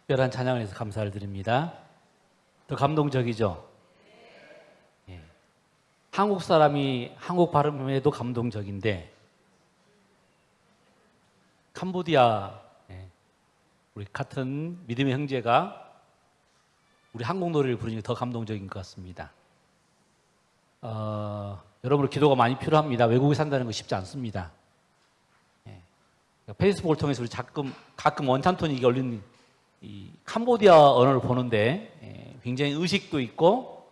특별한 찬양을 해서 감사를 드립니다. 더 감동적이죠? 예. 한국 사람이 한국 발음에도 감동적인데 캄보디아 우리 같은 믿음의 형제가 우리 한국 노래를 부르니 더 감동적인 것 같습니다. 여러분의 기도가 많이 필요합니다. 외국에 산다는 거 쉽지 않습니다. 페이스북을 통해서 우리 가끔 원탄톤이 올린 이 캄보디아 언어를 보는데 굉장히 의식도 있고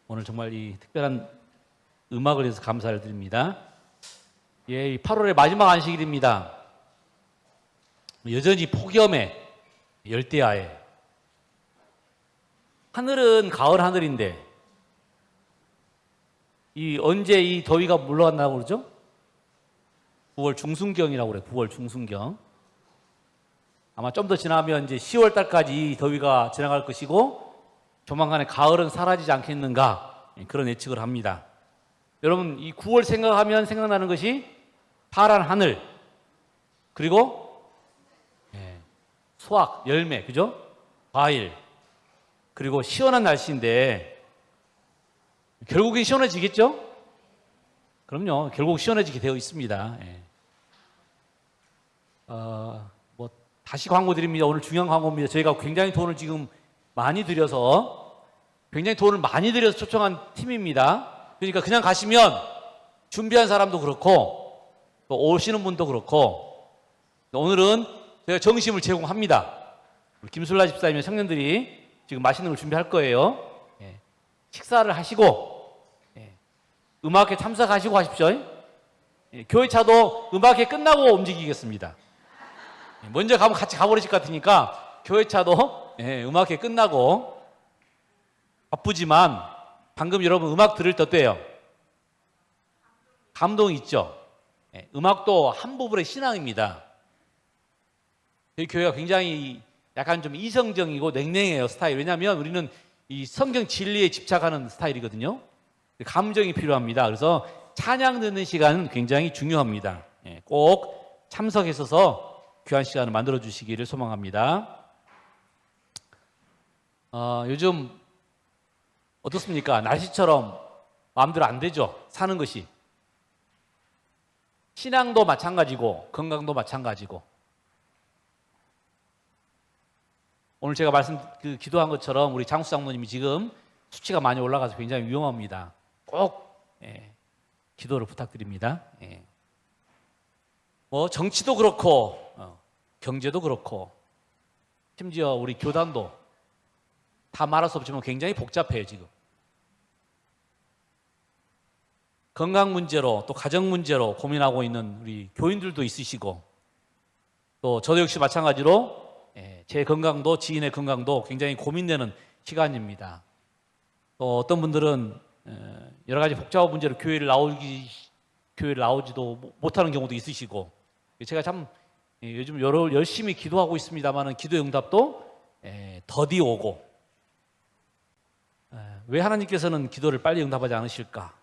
오늘 정말 이 특별한 음악을 해서 감사를 드립니다. 이 8월의 마지막 안식일입니다. 여전히 폭염에 열대야에 하늘은 가을 하늘인데 언제 이 더위가 물러간다고 그러죠? 9월 중순경이라고 그래요. 9월 중순경. 아마 좀 더 지나면 이제 10월 달까지 이 더위가 지나갈 것이고 조만간에 가을은 사라지지 않겠는가 그런 예측을 합니다. 여러분 이 9월 생각하면 생각나는 것이 파란 하늘 그리고 수확, 열매, 그죠? 과일 그리고 시원한 날씨인데 결국엔 시원해지겠죠? 그럼요. 결국 시원해지게 되어 있습니다. 다시 광고 드립니다. 오늘 중요한 광고입니다. 저희가 굉장히 돈을 지금 많이 들여서 초청한 팀입니다. 그러니까 그냥 가시면 준비한 사람도 그렇고 또 오시는 분도 그렇고 오늘은 저희가 정심을 제공합니다. 우리 김술라 집사님의 청년들이 지금 맛있는 걸 준비할 거예요. 식사를 하시고 음악회 참석하시고 하십시오. 교회 차도 음악회 끝나고 움직이겠습니다. 먼저 가면 같이 가버리실 것 같으니까 교회 차도 음악회 끝나고 바쁘지만 방금 여러분 음악 들을 때 어때요? 감동이 있죠? 음악도 한 부분의 신앙입니다. 저희 교회가 굉장히 약간 좀 이성적이고 냉랭해요, 스타일. 왜냐하면 우리는 이 성경 진리에 집착하는 스타일이거든요. 감정이 필요합니다. 그래서 찬양 듣는 시간은 굉장히 중요합니다. 꼭 참석해서 귀한 시간을 만들어 주시기를 소망합니다. 요즘 어떻습니까? 날씨처럼 마음대로 안 되죠? 사는 것이. 신앙도 마찬가지고 건강도 마찬가지고 오늘 제가 기도한 것처럼 우리 장수 장모님이 지금 수치가 많이 올라가서 굉장히 위험합니다. 꼭 기도를 부탁드립니다. 정치도 그렇고 경제도 그렇고 심지어 우리 교단도 다 말할 수 없지만 굉장히 복잡해요 지금. 건강 문제로 또 가정 문제로 고민하고 있는 우리 교인들도 있으시고 또 저도 역시 마찬가지로 제 건강도 지인의 건강도 굉장히 고민되는 시간입니다. 또 어떤 분들은 여러 가지 복잡한 문제로 교회를 나오지도 못하는 경우도 있으시고 제가 참 요즘 열심히 기도하고 있습니다만은 기도 응답도 더디 오고 왜 하나님께서는 기도를 빨리 응답하지 않으실까?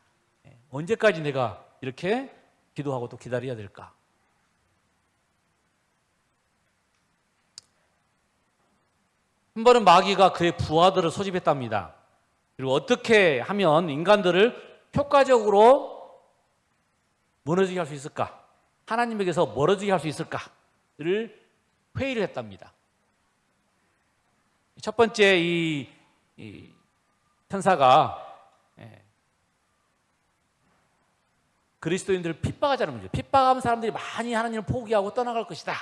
언제까지 내가 이렇게 기도하고 또 기다려야 될까? 한 번은 마귀가 그의 부하들을 소집했답니다. 그리고 어떻게 하면 인간들을 효과적으로 무너지게 할 수 있을까? 하나님에게서 멀어지게 할 수 있을까를 회의를 했답니다. 첫 번째 이 천사가 그리스도인들을 핍박하자는 거죠. 핍박하면 사람들이 많이 하나님을 포기하고 떠나갈 것이다.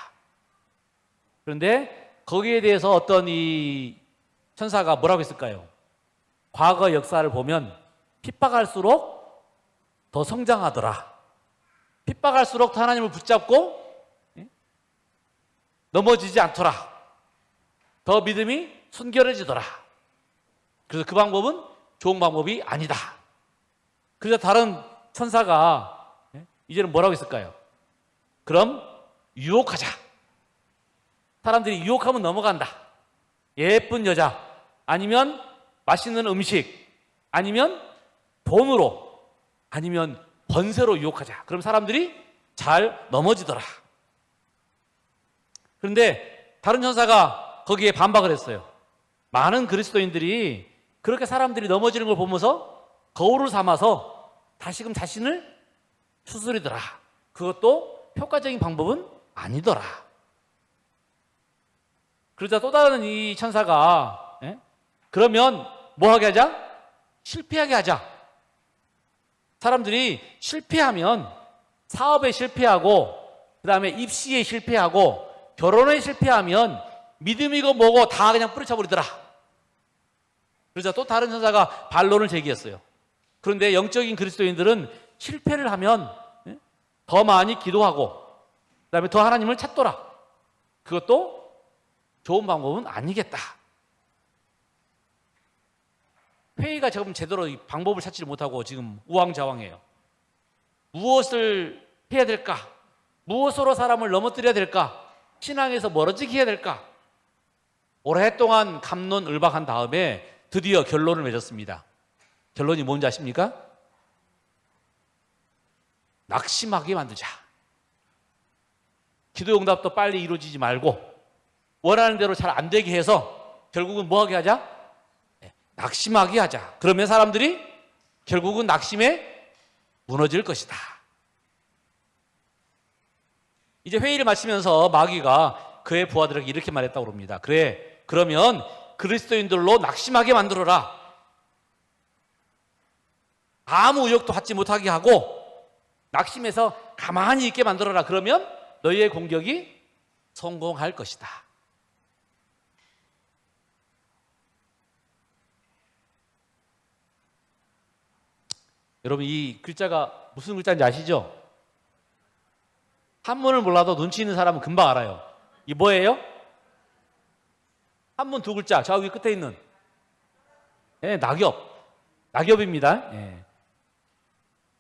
그런데 거기에 대해서 어떤 이 천사가 뭐라고 했을까요? 과거 역사를 보면 핍박할수록 더 성장하더라. 핍박할수록 더 하나님을 붙잡고 넘어지지 않더라. 더 믿음이 순결해지더라. 그래서 그 방법은 좋은 방법이 아니다. 그래서 다른 천사가 이제는 뭐라고 했을까요? 그럼 유혹하자. 사람들이 유혹하면 넘어간다. 예쁜 여자, 아니면 맛있는 음식, 아니면 돈으로, 아니면 번세로 유혹하자. 그럼 사람들이 잘 넘어지더라. 그런데 다른 천사가 거기에 반박을 했어요. 많은 그리스도인들이 그렇게 사람들이 넘어지는 걸 보면서 거울을 삼아서 다시금 자신을 추스리더라. 그것도 효과적인 방법은 아니더라. 그러자 또 다른 이 천사가 그러면 뭐 하게 하자? 실패하게 하자. 사람들이 실패하면 사업에 실패하고 그 다음에 입시에 실패하고 결혼에 실패하면 믿음이고 뭐고 다 그냥 뿌리쳐버리더라. 그러자 또 다른 천사가 반론을 제기했어요. 그런데 영적인 그리스도인들은 실패를 하면 더 많이 기도하고 그 다음에 더 하나님을 찾더라. 그것도 좋은 방법은 아니겠다. 회의가 지금 제대로 이 방법을 찾지 못하고 지금 우왕좌왕해요. 무엇을 해야 될까? 무엇으로 사람을 넘어뜨려야 될까? 신앙에서 멀어지게 해야 될까? 오랫동안 갑론을박한 다음에 드디어 결론을 맺었습니다. 결론이 뭔지 아십니까? 낙심하게 만들자. 기도 응답도 빨리 이루어지지 말고 원하는 대로 잘 안 되게 해서 결국은 뭐 하게 하자? 낙심하게 하자. 그러면 사람들이 결국은 낙심에 무너질 것이다. 이제 회의를 마치면서 마귀가 그의 부하들에게 이렇게 말했다고 합니다. 그래, 그러면 그리스도인들로 낙심하게 만들어라. 아무 의욕도 갖지 못하게 하고 낙심해서 가만히 있게 만들어라. 그러면 너희의 공격이 성공할 것이다. 여러분, 이 글자가 무슨 글자인지 아시죠? 한문을 몰라도 눈치 있는 사람은 금방 알아요. 이 뭐예요? 한문 두 글자, 저 위 끝에 있는 낙엽. 낙엽입니다.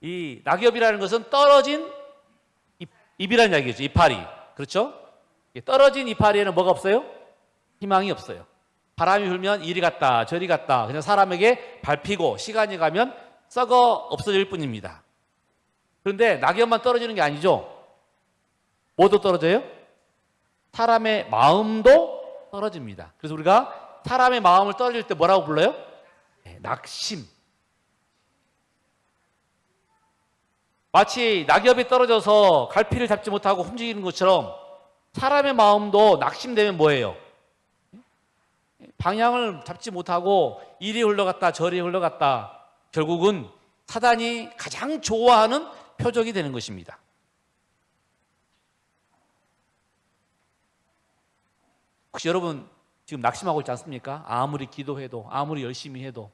이 낙엽이라는 것은 떨어진 잎이라는 이야기죠. 이파리. 그렇죠? 떨어진 이파리에는 뭐가 없어요? 희망이 없어요. 바람이 불면 이리 갔다 저리 갔다 그냥 사람에게 밟히고 시간이 가면 썩어 없어질 뿐입니다. 그런데 낙엽만 떨어지는 게 아니죠. 뭐도 떨어져요? 사람의 마음도 떨어집니다. 그래서 우리가 사람의 마음을 떨어질 때 뭐라고 불러요? 낙심. 마치 낙엽이 떨어져서 갈피를 잡지 못하고 움직이는 것처럼 사람의 마음도 낙심되면 뭐예요? 방향을 잡지 못하고 이리 흘러갔다 저리 흘러갔다 결국은 사단이 가장 좋아하는 표적이 되는 것입니다. 혹시 여러분 지금 낙심하고 있지 않습니까? 아무리 기도해도 아무리 열심히 해도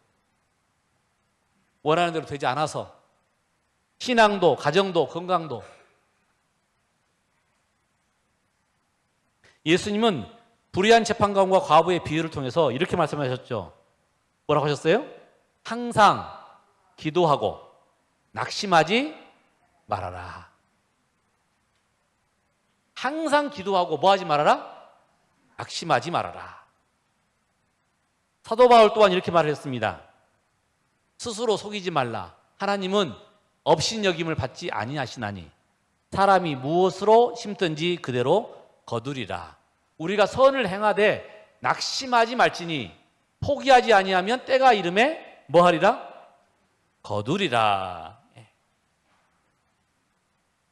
원하는 대로 되지 않아서 신앙도 가정도 건강도. 예수님은 불의한 재판관과 과부의 비유를 통해서 이렇게 말씀하셨죠. 뭐라고 하셨어요? 항상 기도하고 낙심하지 말아라. 항상 기도하고 뭐 하지 말아라? 낙심하지 말아라. 사도 바울 또한 이렇게 말했습니다. 스스로 속이지 말라. 하나님은 업신여김을 받지 아니하시나니 사람이 무엇으로 심든지 그대로 거두리라. 우리가 선을 행하되 낙심하지 말지니 포기하지 아니하면 때가 이름에 뭐하리라? 거두리라.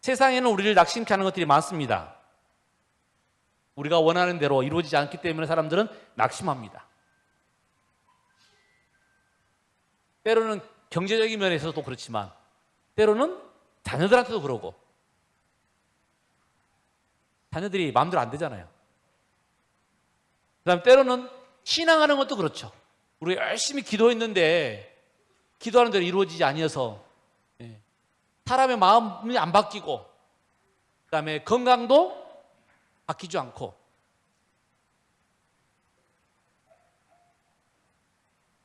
세상에는 우리를 낙심케 하는 것들이 많습니다. 우리가 원하는 대로 이루어지지 않기 때문에 사람들은 낙심합니다. 때로는 경제적인 면에서도 그렇지만 때로는 자녀들한테도 그러고 자녀들이 마음대로 안 되잖아요. 그 다음에 때로는 신앙하는 것도 그렇죠. 우리가 열심히 기도했는데 기도하는 대로 이루어지지 아니어서 사람의 마음이 안 바뀌고 그 다음에 건강도 바뀌지 않고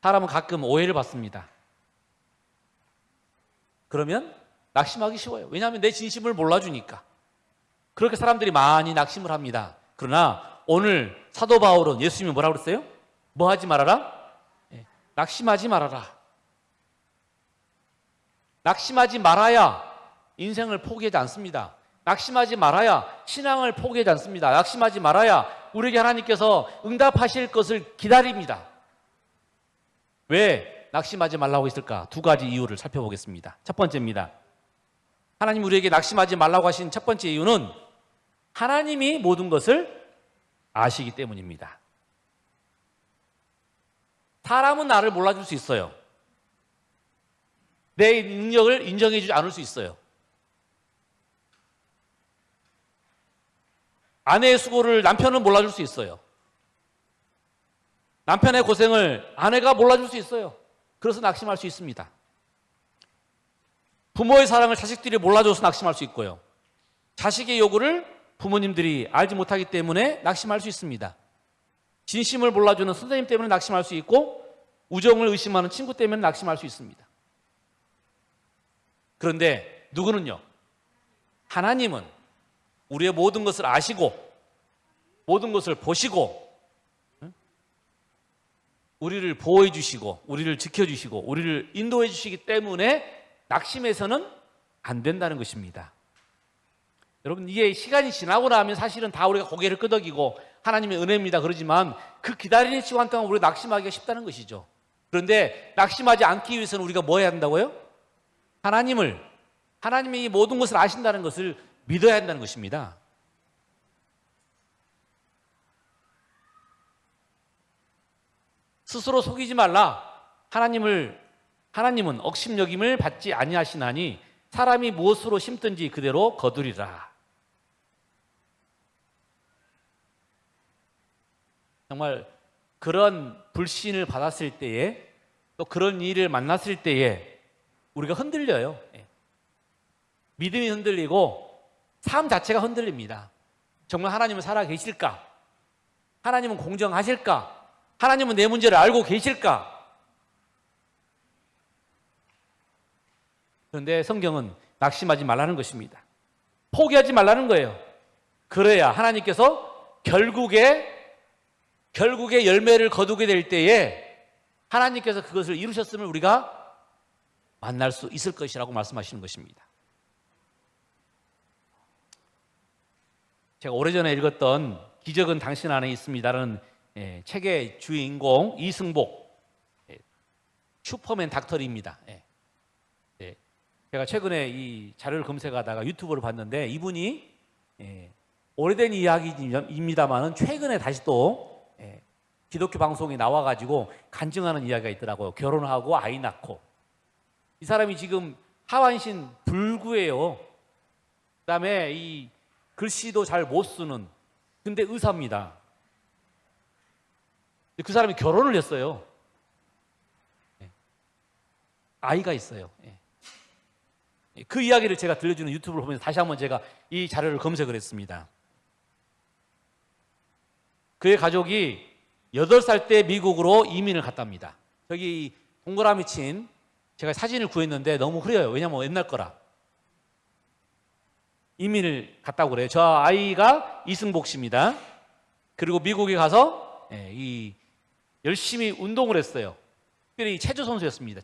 사람은 가끔 오해를 받습니다. 그러면 낙심하기 쉬워요. 왜냐하면 내 진심을 몰라주니까. 그렇게 사람들이 많이 낙심을 합니다. 그러나 오늘 사도 바울은 예수님이 뭐라고 그랬어요? 뭐 하지 말아라? 낙심하지 말아라. 낙심하지 말아야 인생을 포기하지 않습니다. 낙심하지 말아야 신앙을 포기하지 않습니다. 낙심하지 말아야 우리에게 하나님께서 응답하실 것을 기다립니다. 왜 낙심하지 말라고 했을까? 두 가지 이유를 살펴보겠습니다. 첫 번째입니다. 하나님 우리에게 낙심하지 말라고 하신 첫 번째 이유는 하나님이 모든 것을 아시기 때문입니다. 사람은 나를 몰라줄 수 있어요. 내 능력을 인정해 주지 않을 수 있어요. 아내의 수고를 남편은 몰라줄 수 있어요. 남편의 고생을 아내가 몰라줄 수 있어요. 그래서 낙심할 수 있습니다. 부모의 사랑을 자식들이 몰라줘서 낙심할 수 있고요. 자식의 요구를 부모님들이 알지 못하기 때문에 낙심할 수 있습니다. 진심을 몰라주는 선생님 때문에 낙심할 수 있고 우정을 의심하는 친구 때문에 낙심할 수 있습니다. 그런데 누구는요? 하나님은 우리의 모든 것을 아시고 모든 것을 보시고 우리를 보호해 주시고 우리를 지켜 주시고 우리를 인도해 주시기 때문에 낙심해서는 안 된다는 것입니다. 여러분 이게 시간이 지나고 나면 사실은 다 우리가 고개를 끄덕이고 하나님의 은혜입니다 그러지만 그 기다리는 시간 동안 우리가 낙심하기가 쉽다는 것이죠. 그런데 낙심하지 않기 위해서는 우리가 뭐 해야 한다고요? 하나님이 이 모든 것을 아신다는 것을 믿어야 한다는 것입니다. 스스로 속이지 말라. 하나님은 억심여김을 받지 아니하시나니 사람이 무엇으로 심든지 그대로 거두리라. 정말 그런 불신을 받았을 때에 또 그런 일을 만났을 때에 우리가 흔들려요. 믿음이 흔들리고 삶 자체가 흔들립니다. 정말 하나님은 살아 계실까? 하나님은 공정하실까? 하나님은 내 문제를 알고 계실까? 그런데 성경은 낙심하지 말라는 것입니다. 포기하지 말라는 거예요. 그래야 하나님께서 결국에 열매를 거두게 될 때에 하나님께서 그것을 이루셨음을 우리가 만날 수 있을 것이라고 말씀하시는 것입니다. 제가 오래전에 읽었던 기적은 당신 안에 있습니다라는 책의 주인공 이승복 슈퍼맨 닥터리입니다. 제가 최근에 이 자료를 검색하다가 유튜브를 봤는데 이분이 오래된 이야기입니다만은 최근에 다시 또 기독교 방송에 나와가지고 간증하는 이야기가 있더라고요. 결혼하고 아이 낳고 이 사람이 지금 하반신 불구예요. 그다음에 이 글씨도 잘 못 쓰는 근데 의사입니다. 그 사람이 결혼을 했어요. 아이가 있어요. 그 이야기를 제가 들려주는 유튜브를 보면서 다시 한번 제가 이 자료를 검색을 했습니다. 그의 가족이 8살 때 미국으로 이민을 갔답니다. 저기 동그라미 친 제가 사진을 구했는데 너무 흐려요. 왜냐면 옛날 거라. 이민을 갔다고 그래요. 저 아이가 이승복 씨입니다. 그리고 미국에 가서 열심히 운동을 했어요. 특별히 체조 선수였습니다.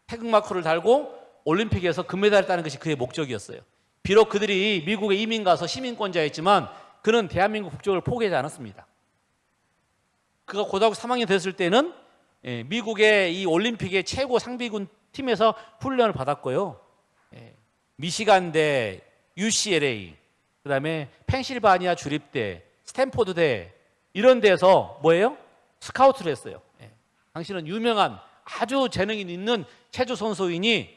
태극마크를 달고 올림픽에서 금메달을 따는 것이 그의 목적이었어요. 비록 그들이 미국에 이민 가서 시민권자였지만 그는 대한민국 국적을 포기하지 않았습니다. 그가 고등학교 3학년 됐을 때는 미국의 이 올림픽의 최고 상비군 팀에서 훈련을 받았고요. 미시간대, UCLA, 그다음에 펜실바니아 주립대, 스탠포드대 이런 데서 뭐예요? 스카우트를 했어요. 당신은 유명한 아주 재능이 있는 체조 선수이니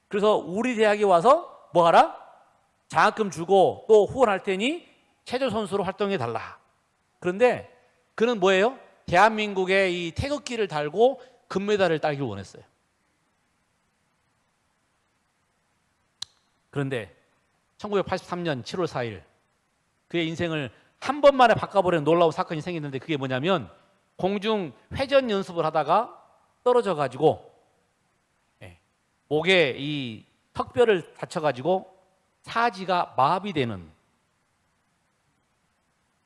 그래서 우리 대학에 와서 뭐 하라? 장학금 주고 또 후원할 테니 체조 선수로 활동해 달라. 그런데 그는 뭐예요? 대한민국의 이 태극기를 달고 금메달을 따기를 원했어요. 그런데 1983년 7월 4일 그의 인생을 한 번만에 바꿔버리는 놀라운 사건이 생겼는데 그게 뭐냐면 공중 회전 연습을 하다가 떨어져 가지고 목에 이 턱뼈를 다쳐가지고 사지가 마비되는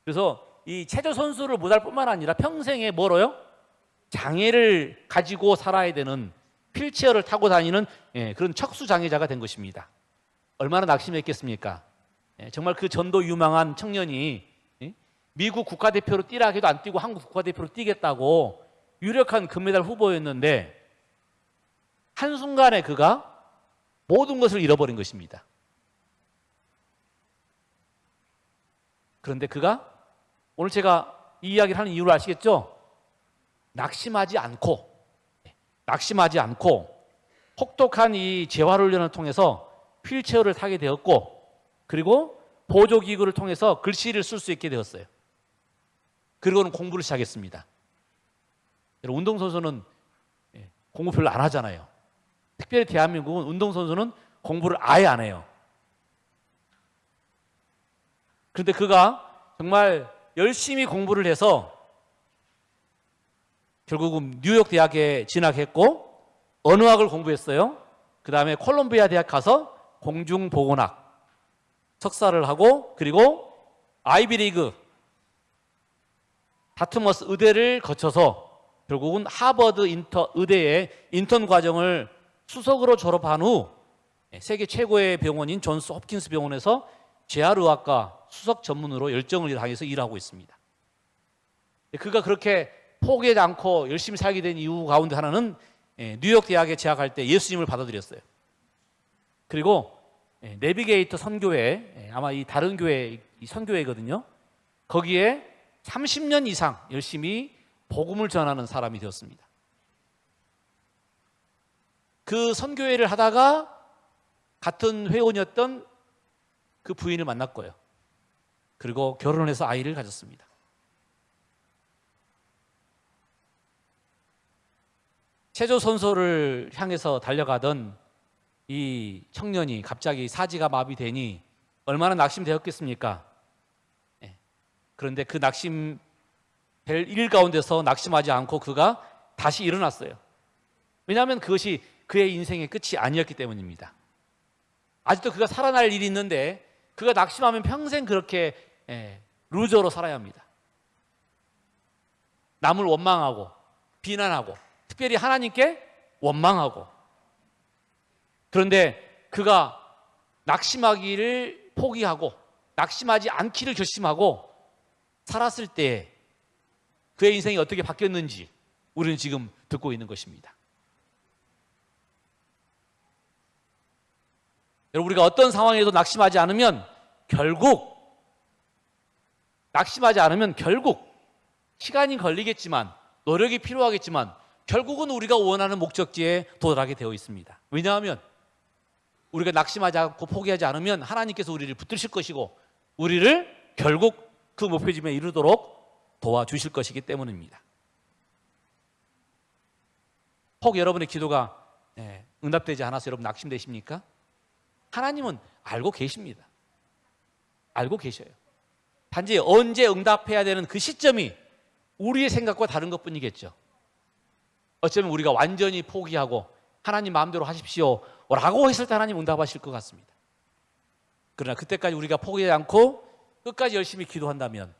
그래서 이 체조 선수를 못할 뿐만 아니라 평생에 뭐로요? 장애를 가지고 살아야 되는 휠체어를 타고 다니는 그런 척수 장애자가 된 것입니다. 얼마나 낙심했겠습니까? 정말 그 전도 유망한 청년이 미국 국가대표로 뛰라 해도 안 뛰고 한국 국가대표로 뛰겠다고 유력한 금메달 후보였는데 한순간에 그가 모든 것을 잃어버린 것입니다. 그런데 그가 오늘 제가 이 이야기를 하는 이유를 아시겠죠? 낙심하지 않고 혹독한 이 재활훈련을 통해서 휠체어를 타게 되었고, 그리고 보조기구를 통해서 글씨를 쓸 수 있게 되었어요. 그리고는 공부를 시작했습니다. 운동선수는 공부 별로 안 하잖아요. 특별히 대한민국은 운동선수는 공부를 아예 안 해요. 그런데 그가 정말 열심히 공부를 해서 결국은 뉴욕 대학에 진학했고 언어학을 공부했어요. 그 다음에 콜롬비아 대학 가서 공중보건학 석사를 하고, 그리고 아이비리그 다트머스 의대를 거쳐서 결국은 하버드 의대의 인턴 과정을 수석으로 졸업한 후 세계 최고의 병원인 존스 홉킨스 병원에서 재활의학과 수석 전문으로 열정을 다해서 일하고 있습니다. 그가 그렇게 포기하지 않고 열심히 살게 된 이유 가운데 하나는 뉴욕 대학에 재학할 때 예수님을 받아들였어요. 그리고 내비게이터 선교회, 아마 이 다른 교회 이 선교회거든요. 거기에 30년 이상 열심히 복음을 전하는 사람이 되었습니다. 그 선교회를 하다가 같은 회원이었던 그 부인을 만났고요. 그리고 결혼을 해서 아이를 가졌습니다. 체조선수를 향해서 달려가던 이 청년이 갑자기 사지가 마비되니 얼마나 낙심되었겠습니까? 그런데 그 낙심될 일 가운데서 낙심하지 않고 그가 다시 일어났어요. 왜냐하면 그것이 그의 인생의 끝이 아니었기 때문입니다. 아직도 그가 살아날 일이 있는데 그가 낙심하면 평생 그렇게 루저로 살아야 합니다. 남을 원망하고 비난하고 특별히 하나님께 원망하고. 그런데 그가 낙심하기를 포기하고 낙심하지 않기를 결심하고 살았을 때 그의 인생이 어떻게 바뀌었는지 우리는 지금 듣고 있는 것입니다. 여러분, 우리가 어떤 상황에도 낙심하지 않으면 결국 시간이 걸리겠지만 노력이 필요하겠지만 결국은 우리가 원하는 목적지에 도달하게 되어 있습니다. 왜냐하면 우리가 낙심하지 않고 포기하지 않으면 하나님께서 우리를 붙드실 것이고 우리를 결국 그 목표지에 이르도록 도와주실 것이기 때문입니다. 혹 여러분의 기도가 응답되지 않아서 여러분 낙심되십니까? 하나님은 알고 계십니다. 알고 계셔요. 단지 언제 응답해야 되는 그 시점이 우리의 생각과 다른 것뿐이겠죠. 어쩌면 우리가 완전히 포기하고 하나님 마음대로 하십시오 라고 했을 때 하나님 응답하실 것 같습니다. 그러나 그때까지 우리가 포기하지 않고 끝까지 열심히 기도한다면,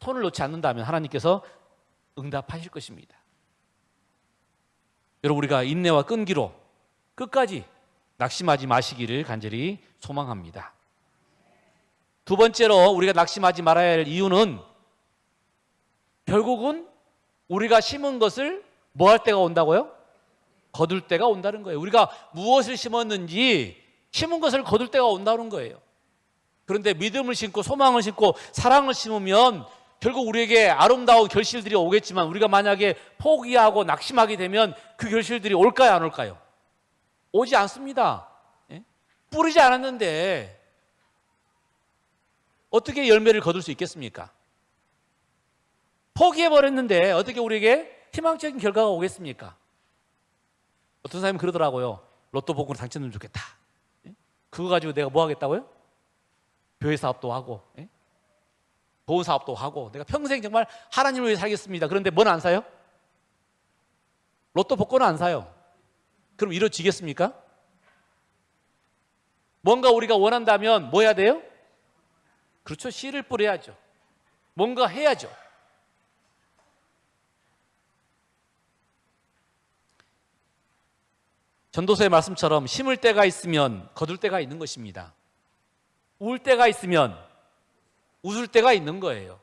손을 놓지 않는다면 하나님께서 응답하실 것입니다. 여러분, 우리가 인내와 끈기로 끝까지 낙심하지 마시기를 간절히 소망합니다. 두 번째로 우리가 낙심하지 말아야 할 이유는 결국은 우리가 심은 것을 뭐 할 때가 온다고요? 거둘 때가 온다는 거예요. 우리가 무엇을 심었는지 심은 것을 거둘 때가 온다는 거예요. 그런데 믿음을 심고 소망을 심고 사랑을 심으면 결국 우리에게 아름다운 결실들이 오겠지만 우리가 만약에 포기하고 낙심하게 되면 그 결실들이 올까요, 안 올까요? 오지 않습니다. 뿌리지 않았는데 어떻게 열매를 거둘 수 있겠습니까? 포기해버렸는데 어떻게 우리에게 희망적인 결과가 오겠습니까? 어떤 사람이 그러더라고요. 로또 복권 당첨되면 좋겠다. 그거 가지고 내가 뭐 하겠다고요? 교회 사업도 하고 보험 사업도 하고 내가 평생 정말 하나님을 위해 살겠습니다. 그런데 뭐는 안 사요? 로또 복권은 안 사요. 그럼 이루어지겠습니까? 뭔가 우리가 원한다면 뭐 해야 돼요? 그렇죠. 씨를 뿌려야죠. 뭔가 해야죠. 전도서의 말씀처럼 심을 때가 있으면 거둘 때가 있는 것입니다. 울 때가 있으면 웃을 때가 있는 거예요.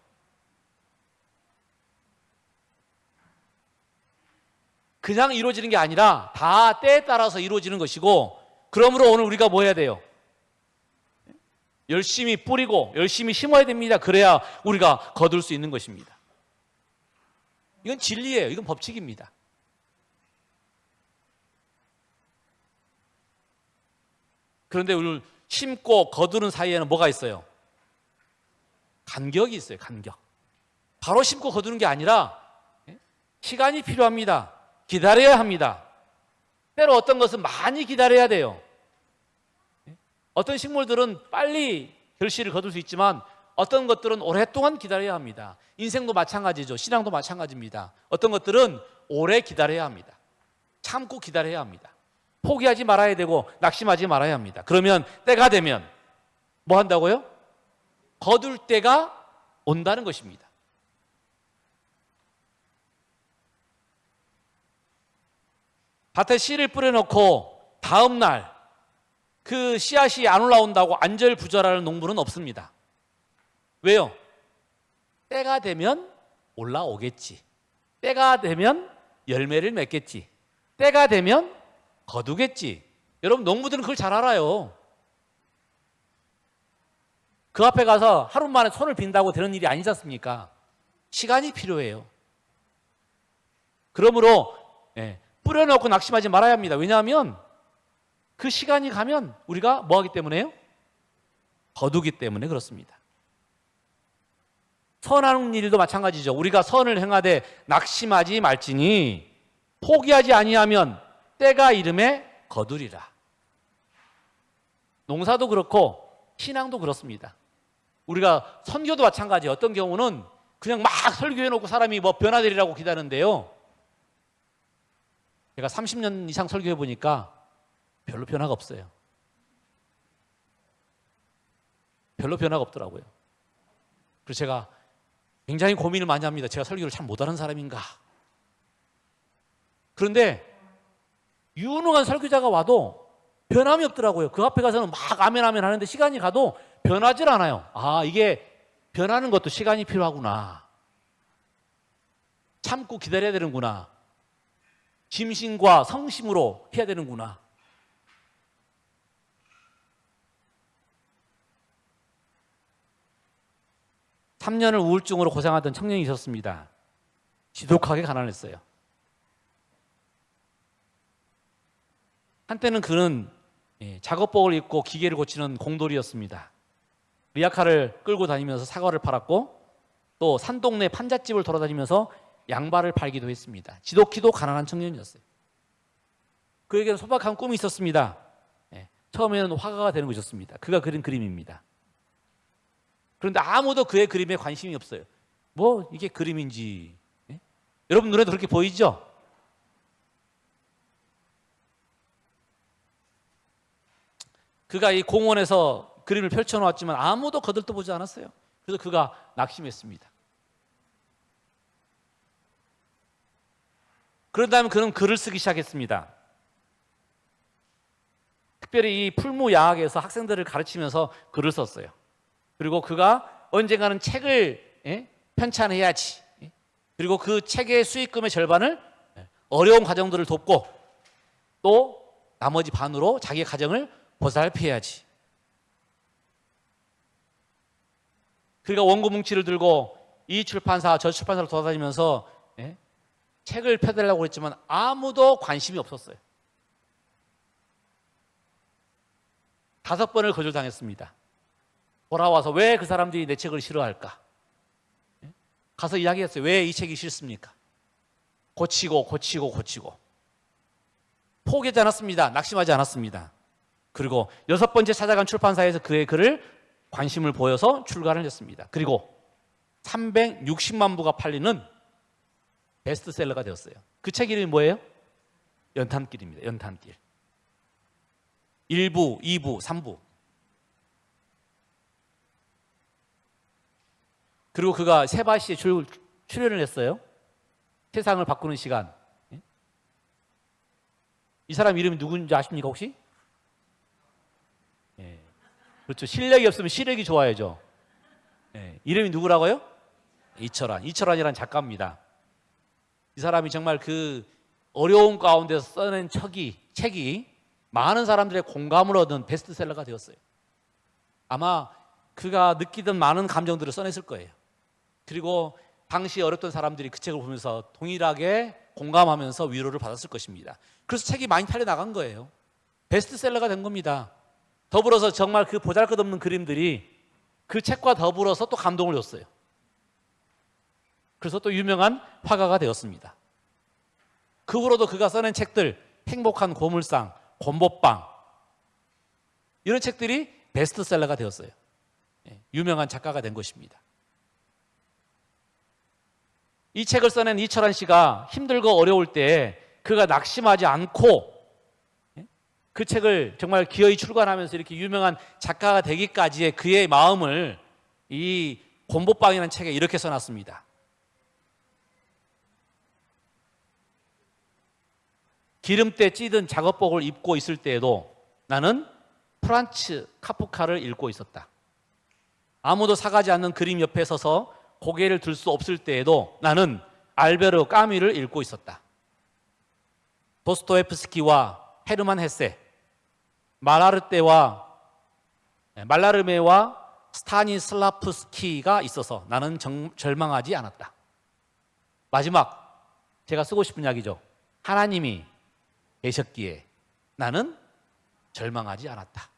그냥 이루어지는 게 아니라 다 때에 따라서 이루어지는 것이고, 그러므로 오늘 우리가 뭐 해야 돼요? 열심히 뿌리고 열심히 심어야 됩니다. 그래야 우리가 거둘 수 있는 것입니다. 이건 진리예요. 이건 법칙입니다. 그런데 우리 심고 거두는 사이에는 뭐가 있어요? 간격이 있어요. 간격. 바로 심고 거두는 게 아니라 시간이 필요합니다. 기다려야 합니다. 때로 어떤 것은 많이 기다려야 돼요. 어떤 식물들은 빨리 결실을 거둘 수 있지만 어떤 것들은 오랫동안 기다려야 합니다. 인생도 마찬가지죠. 신앙도 마찬가지입니다. 어떤 것들은 오래 기다려야 합니다. 참고 기다려야 합니다. 포기하지 말아야 되고 낙심하지 말아야 합니다. 그러면 때가 되면 뭐 한다고요? 거둘 때가 온다는 것입니다. 밭에 씨를 뿌려놓고 다음 날 그 씨앗이 안 올라온다고 안절부절하는 농부는 없습니다. 왜요? 때가 되면 올라오겠지. 때가 되면 열매를 맺겠지. 때가 되면 거두겠지. 여러분, 농부들은 그걸 잘 알아요. 그 앞에 가서 하루 만에 손을 빈다고 되는 일이 아니지 않습니까? 시간이 필요해요. 그러므로 뿌려놓고 낙심하지 말아야 합니다. 왜냐하면 그 시간이 가면 우리가 뭐 하기 때문에요? 거두기 때문에 그렇습니다. 선하는 일도 마찬가지죠. 우리가 선을 행하되 낙심하지 말지니 포기하지 아니하면 때가 이름에 거두리라. 농사도 그렇고 신앙도 그렇습니다. 우리가 선교도 마찬가지예요. 어떤 경우는 그냥 막 설교해놓고 사람이 뭐 변화되리라고 기다리는데요. 제가 30년 이상 설교해보니까 별로 변화가 없어요. 별로 변화가 없더라고요. 그래서 제가 굉장히 고민을 많이 합니다. 제가 설교를 참 못하는 사람인가. 그런데 유능한 설교자가 와도 변함이 없더라고요. 그 앞에 가서는 막 아멘 아멘 하는데 시간이 가도 변하질 않아요. 아, 이게 변하는 것도 시간이 필요하구나. 참고 기다려야 되는구나. 짐신과 성심으로 해야 되는구나. (3년을) 우울증으로 고생하던 청년이 있었습니다. 지독하게 가난했어요. 한때는 그는 작업복을 입고 기계를 고치는 공돌이였습니다. 리아카를 끌고 다니면서 사과를 팔았고 또 산동네 판잣집을 돌아다니면서 양발을 팔기도 했습니다. 지독히도 가난한 청년이었어요. 그에게는 소박한 꿈이 있었습니다. 처음에는 화가가 되는 것이었습니다. 그가 그린 그림입니다. 그런데 아무도 그의 그림에 관심이 없어요. 뭐 이게 그림인지. 여러분 눈에도 그렇게 보이죠? 그가 이 공원에서 그림을 펼쳐놓았지만 아무도 거들떠보지 않았어요. 그래서 그가 낙심했습니다. 그런 다음에 그는 글을 쓰기 시작했습니다. 특별히 이 풀무야학에서 학생들을 가르치면서 글을 썼어요. 그리고 그가 언젠가는 책을 편찬해야지. 그리고 그 책의 수익금의 절반을 어려운 가정들을 돕고 또 나머지 반으로 자기 가정을 보살펴야지. 그가 원고 뭉치를 들고 이 출판사 저 출판사를 돌아다니면서 책을 펴달라고 했지만 아무도 관심이 없었어요. 5번을 거절당했습니다. 돌아와서 왜 그 사람들이 내 책을 싫어할까? 가서 이야기했어요. 왜 이 책이 싫습니까? 고치고 포기하지 않았습니다. 낙심하지 않았습니다. 그리고 6번째 찾아간 출판사에서 그의 글을 관심을 보여서 출간을 했습니다. 그리고 360만 부가 팔리는 베스트셀러가 되었어요. 그 책 이름이 뭐예요? 연탄길입니다. 연탄길. 1부, 2부, 3부. 그리고 그가 세바시에 출연을 했어요. 세상을 바꾸는 시간. 이 사람 이름이 누군지 아십니까 혹시? 예. 그렇죠. 실력이 없으면 시력이 좋아야죠. 예. 이름이 누구라고요? 이철환. 이철환이라는 작가입니다. 이 사람이 정말 그 어려운 가운데서 써낸 책이 많은 사람들의 공감을 얻은 베스트셀러가 되었어요. 아마 그가 느끼던 많은 감정들을 써냈을 거예요. 그리고 당시 어렵던 사람들이 그 책을 보면서 동일하게 공감하면서 위로를 받았을 것입니다. 그래서 책이 많이 팔려나간 거예요. 베스트셀러가 된 겁니다. 더불어서 정말 그 보잘것없는 그림들이 그 책과 더불어서 또 감동을 줬어요. 그래서 또 유명한 화가가 되었습니다. 그 후로도 그가 써낸 책들, 행복한 고물상, 곰보빵, 이런 책들이 베스트셀러가 되었어요. 유명한 작가가 된 것입니다. 이 책을 써낸 이철환 씨가 힘들고 어려울 때 그가 낙심하지 않고 그 책을 정말 기어이 출간하면서 이렇게 유명한 작가가 되기까지의 그의 마음을 이 곰보빵이라는 책에 이렇게 써놨습니다. 기름때 찌든 작업복을 입고 있을 때에도 나는 프란츠 카프카를 읽고 있었다. 아무도 사가지 않는 그림 옆에 서서 고개를 들 수 없을 때에도 나는 알베르 까뮈를 읽고 있었다. 도스토옙스키와 헤르만 헤세, 말라르메와 스타니슬라프스키가 있어서 나는 절망하지 않았다. 마지막 제가 쓰고 싶은 이야기죠. 하나님이 계셨기에 나는 절망하지 않았다.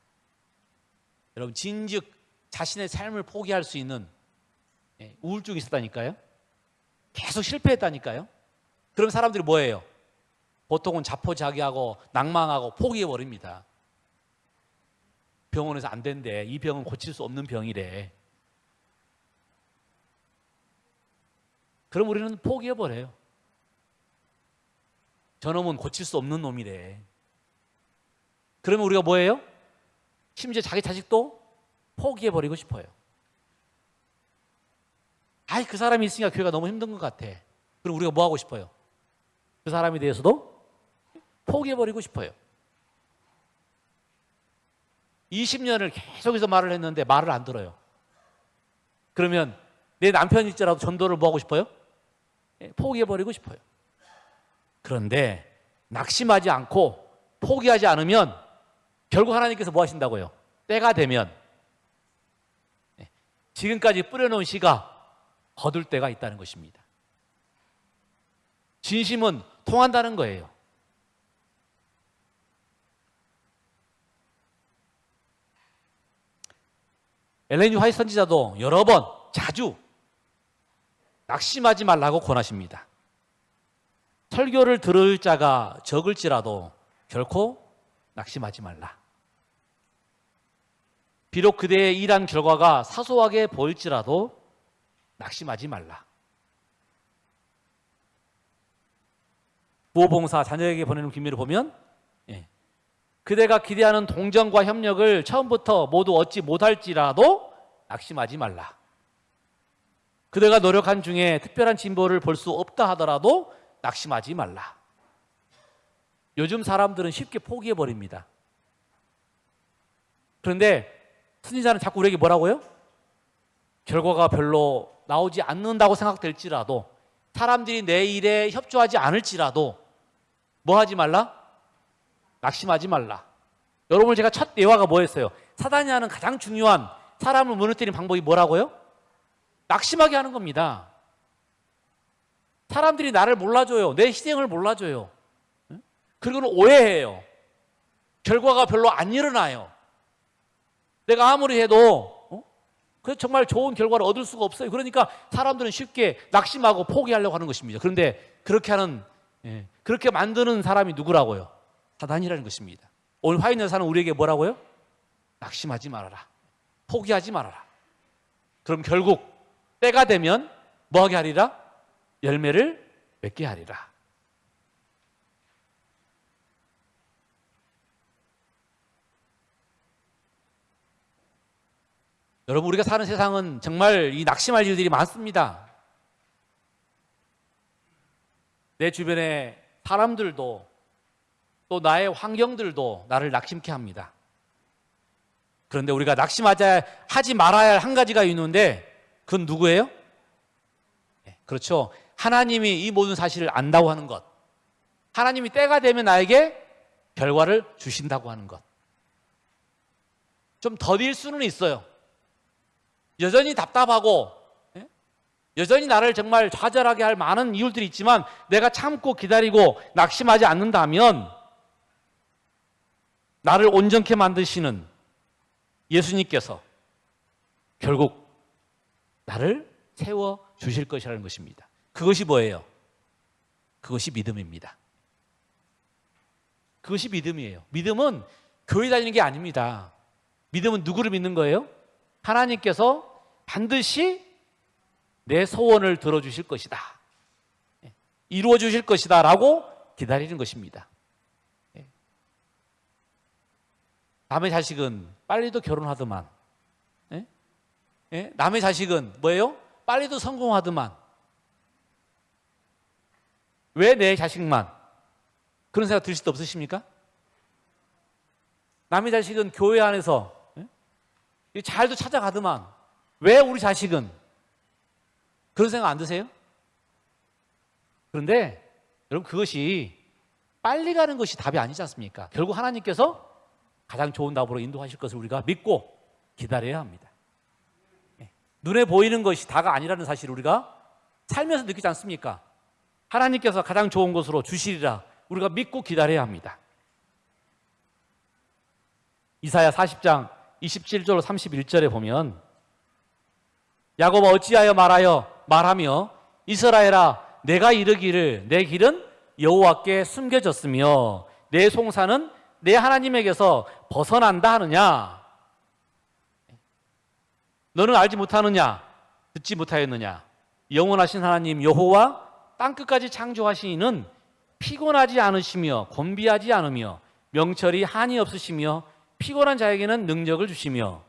여러분, 진즉 자신의 삶을 포기할 수 있는 우울증이 있었다니까요. 계속 실패했다니까요. 그럼 사람들이 뭐예요? 보통은 자포자기하고 낭망하고 포기해버립니다. 병원에서 안 된대. 이 병은 고칠 수 없는 병이래. 그럼 우리는 포기해버려요. 저놈은 고칠 수 없는 놈이래. 그러면 우리가 뭐예요? 심지어 자기 자식도 포기해버리고 싶어요. 아이, 그 사람이 있으니까 교회가 너무 힘든 것 같아. 그럼 우리가 뭐 하고 싶어요? 그 사람에 대해서도 포기해버리고 싶어요. 20년을 계속해서 말을 했는데 말을 안 들어요. 그러면 내 남편일지라도 전도를 뭐 하고 싶어요? 포기해버리고 싶어요. 그런데 낙심하지 않고 포기하지 않으면 결국 하나님께서 뭐 하신다고요? 때가 되면 지금까지 뿌려놓은 씨가 거둘 때가 있다는 것입니다. 진심은 통한다는 거예요. 엘렌 G 화이트 선지자도 여러 번 자주 낙심하지 말라고 권하십니다. 설교를 들을 자가 적을지라도 결코 낙심하지 말라. 비록 그대의 일한 결과가 사소하게 보일지라도 낙심하지 말라. 부호봉사 자녀에게 보내는 비밀을 보면 그대가 기대하는 동정과 협력을 처음부터 모두 얻지 못할지라도 낙심하지 말라. 그대가 노력한 중에 특별한 진보를 볼 수 없다 하더라도 낙심하지 말라. 요즘 사람들은 쉽게 포기해버립니다. 그런데 선지자는 자꾸 우리에게 뭐라고요? 결과가 별로 나오지 않는다고 생각될지라도, 사람들이 내 일에 협조하지 않을지라도 뭐 하지 말라? 낙심하지 말라. 여러분, 제가 첫 예화가 뭐였어요? 사단이 하는 가장 중요한 사람을 무너뜨리는 방법이 뭐라고요? 낙심하게 하는 겁니다. 사람들이 나를 몰라줘요. 내 희생을 몰라줘요. 그리고는 오해해요. 결과가 별로 안 일어나요. 내가 아무리 해도 그래서 정말 좋은 결과를 얻을 수가 없어요. 그러니까 사람들은 쉽게 낙심하고 포기하려고 하는 것입니다. 그런데 그렇게 만드는 사람이 누구라고요? 사단이라는 것입니다. 오늘 화인 여사는 우리에게 뭐라고요? 낙심하지 말아라. 포기하지 말아라. 그럼 결국 때가 되면 뭐하게 하리라? 열매를 맺게 하리라. 여러분, 우리가 사는 세상은 정말 이 낙심할 일들이 많습니다. 내 주변의 사람들도, 또 나의 환경들도 나를 낙심케 합니다. 그런데 우리가 하지 말아야 할 한 가지가 있는데 그건 누구예요? 그렇죠. 하나님이 이 모든 사실을 안다고 하는 것. 하나님이 때가 되면 나에게 결과를 주신다고 하는 것. 좀 더딜 수는 있어요. 여전히 답답하고 여전히 나를 정말 좌절하게 할 많은 이유들이 있지만 내가 참고 기다리고 낙심하지 않는다면 나를 온전케 만드시는 예수님께서 결국 나를 세워주실 것이라는 것입니다. 그것이 뭐예요? 그것이 믿음입니다. 그것이 믿음이에요. 믿음은 교회 다니는 게 아닙니다. 믿음은 누구를 믿는 거예요? 하나님께서 반드시 내 소원을 들어주실 것이다, 이루어 주실 것이다 라고 기다리는 것입니다. 남의 자식은 빨리도 결혼하더만, 남의 자식은 뭐예요? 빨리도 성공하더만, 왜 내 자식만? 그런 생각 들 수도 없으십니까? 남의 자식은 교회 안에서 잘도 찾아가더만, 왜 우리 자식은? 그런 생각 안 드세요? 그런데 여러분, 그것이 빨리 가는 것이 답이 아니지 않습니까? 결국 하나님께서 가장 좋은 답으로 인도하실 것을 우리가 믿고 기다려야 합니다. 눈에 보이는 것이 다가 아니라는 사실을 우리가 살면서 느끼지 않습니까? 하나님께서 가장 좋은 것으로 주시리라 우리가 믿고 기다려야 합니다. 이사야 40장 27절 31절에 보면 야곱아 어찌하여 말하며 이스라엘아 내가 이르기를 내 길은 여호와께 숨겨졌으며 내 송사는 내 하나님에게서 벗어난다 하느냐? 너는 알지 못하느냐? 듣지 못하였느냐? 영원하신 하나님 여호와 땅끝까지 창조하신 이는 피곤하지 않으시며 곤비하지 않으며 명철이 한이 없으시며 피곤한 자에게는 능력을 주시며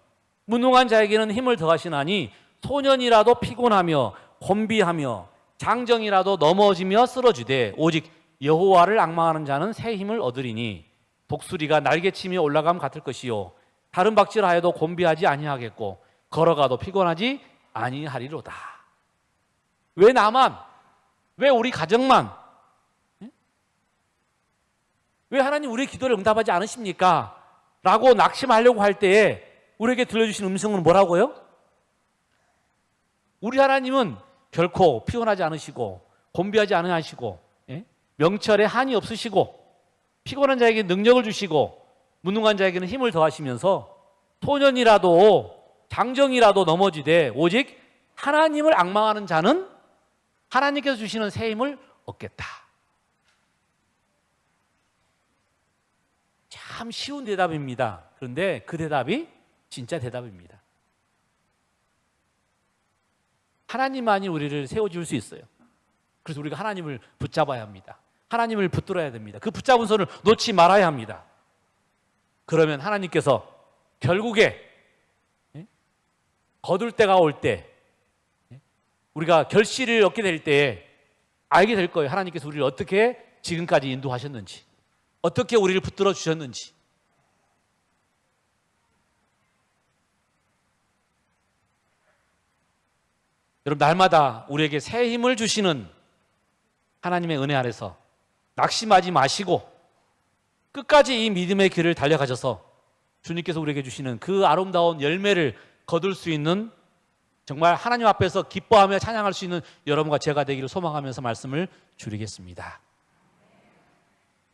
무능한 자에게는 힘을 더하시나니 소년이라도 피곤하며 곤비하며 장정이라도 넘어지며 쓰러지되 오직 여호와를 앙망하는 자는 새 힘을 얻으리니 독수리가 날개치며 올라감 같을 것이요 다른 박질하여도 곤비하지 아니하겠고 걸어가도 피곤하지 아니하리로다. 왜 나만? 왜 우리 가정만? 왜 하나님 우리의 기도를 응답하지 않으십니까? 라고 낙심하려고 할 때에 우리에게 들려주신 음성은 뭐라고요? 우리 하나님은 결코 피곤하지 않으시고 곤비하지 않으시고 명철에 한이 없으시고 피곤한 자에게 능력을 주시고 무능한 자에게는 힘을 더하시면서 소년이라도 장정이라도 넘어지되 오직 하나님을 앙망하는 자는 하나님께서 주시는 새 힘을 얻겠다. 참 쉬운 대답입니다. 그런데 그 대답이 진짜 대답입니다. 하나님만이 우리를 세워줄 수 있어요. 그래서 우리가 하나님을 붙잡아야 합니다. 하나님을 붙들어야 됩니다. 그 붙잡은 손을 놓지 말아야 합니다. 그러면 하나님께서 결국에 거둘 때가 올 때 우리가 결실을 얻게 될 때에 알게 될 거예요. 하나님께서 우리를 어떻게 지금까지 인도하셨는지, 어떻게 우리를 붙들어 주셨는지. 여러분, 날마다 우리에게 새 힘을 주시는 하나님의 은혜 아래서 낙심하지 마시고 끝까지 이 믿음의 길을 달려가셔서 주님께서 우리에게 주시는 그 아름다운 열매를 거둘 수 있는, 정말 하나님 앞에서 기뻐하며 찬양할 수 있는 여러분과 제가 되기를 소망하면서 말씀을 줄이겠습니다.